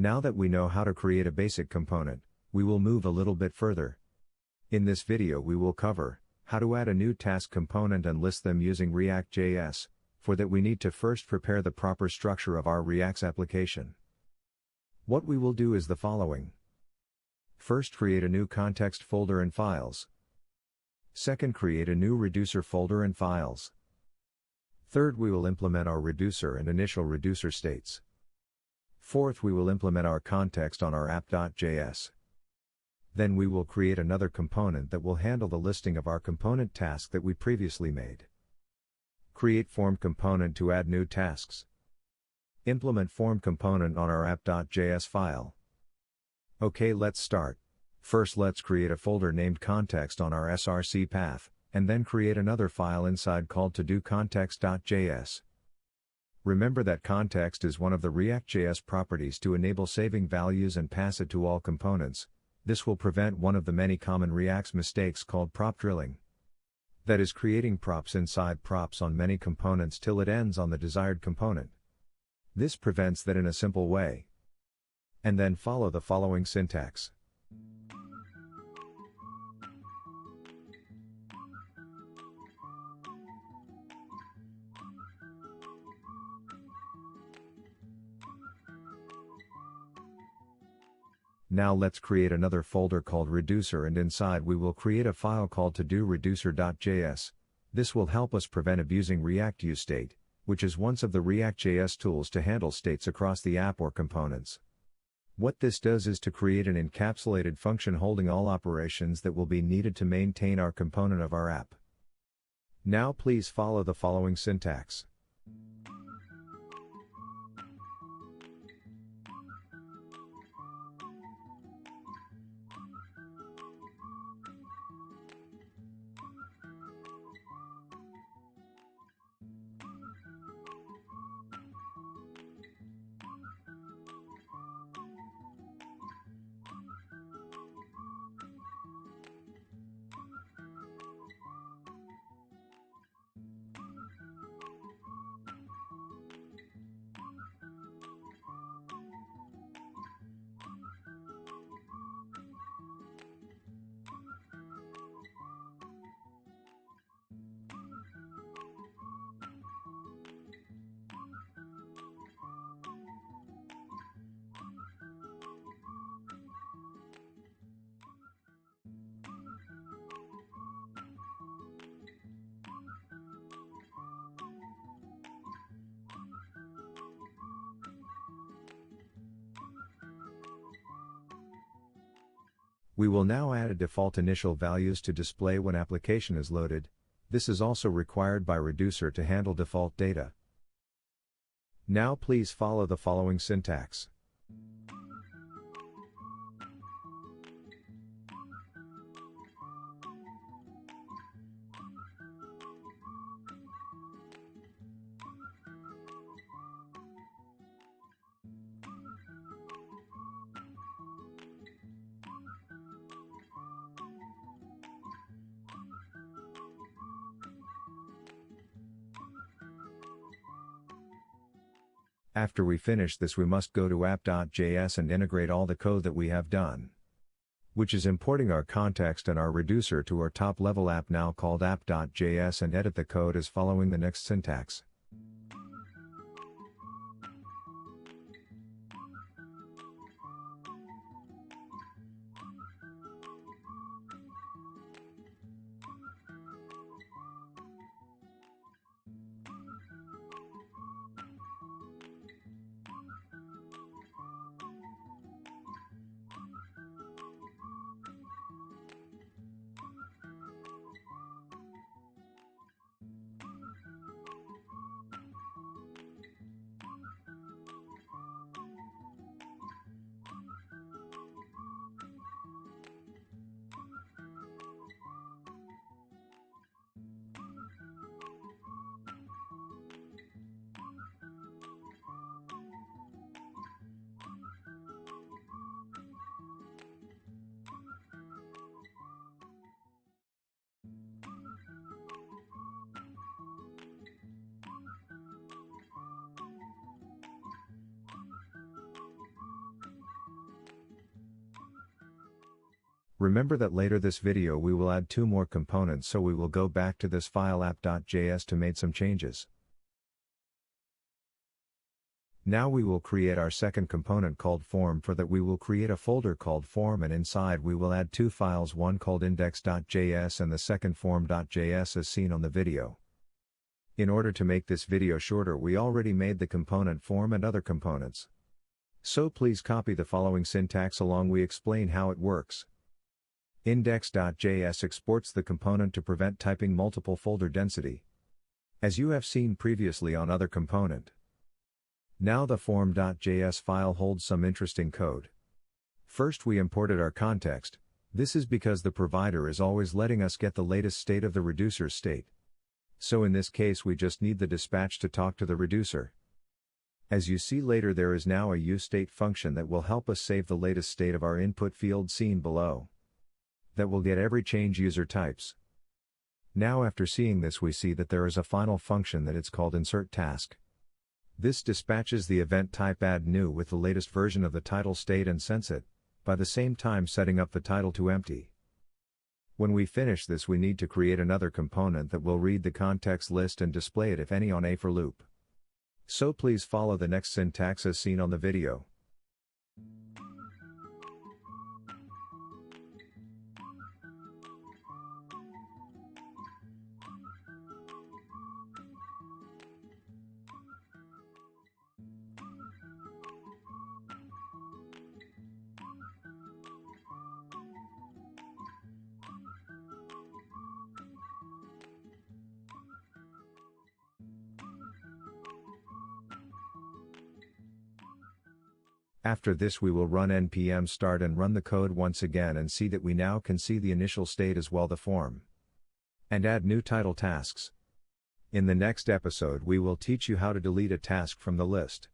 Now that we know how to create a basic component, we will move a little bit further. In this video we will cover how to add a new task component and list them using React.js. For that we need to first prepare the proper structure of our React's application. What we will do is the following. First, create a new context folder and files. Second, create a new reducer folder and files. Third, we will implement our reducer and initial reducer states. Fourth, we will implement our context on our app.js. Then we will create another component that will handle the listing of our component task that we previously made. Create form component to add new tasks. Implement form component on our app.js file. Okay, let's start. First, let's create a folder named context on our src path, and then create another file inside called todo context.js. Remember that context is one of the React.js properties to enable saving values and pass it to all components. This will prevent one of the many common React's mistakes called prop drilling. That is creating props inside props on many components till it ends on the desired component. This prevents that in a simple way. And then follow the following syntax. Now let's create another folder called reducer, and inside we will create a file called todo reducer.js. This will help us prevent abusing React useState, which is one of the React.js tools to handle states across the app or components. What this does is to create an encapsulated function holding all operations that will be needed to maintain our component of our app. Now please follow the following syntax. We will now add a default initial values to display when application is loaded. This is also required by reducer to handle default data. Now please follow the following syntax. After we finish this, we must go to app.js and integrate all the code that we have done, which is importing our context and our reducer to our top-level app now called app.js, and edit the code as following the next syntax. Remember that later this video we will add 2 more components, so we will go back to this file app.js to make some changes. Now we will create our second component called form. For that we will create a folder called form, and inside we will add 2 files, one called index.js and the second form.js as seen on the video. In order to make this video shorter, we already made the component form and other components. So please copy the following syntax along we explain how it works. Index.js exports the component to prevent typing multiple folder density, as you have seen previously on other component. Now the form.js file holds some interesting code. First we imported our context. This is because the provider is always letting us get the latest state of the reducer's state. So in this case we just need the dispatch to talk to the reducer. As you see later, there is now a useState function that will help us save the latest state of our input field seen below. That will get every change user types. Now after seeing this, we see that there is a final function that it's called insert task. This dispatches the event type add new with the latest version of the title state and sends it, by the same time setting up the title to empty. When we finish this, we need to create another component that will read the context list and display it if any on a for loop. So please follow the next syntax as seen on the video. After this we will run npm start and run the code once again and see that we now can see the initial state as well the form. And add new title tasks. In the next episode we will teach you how to delete a task from the list.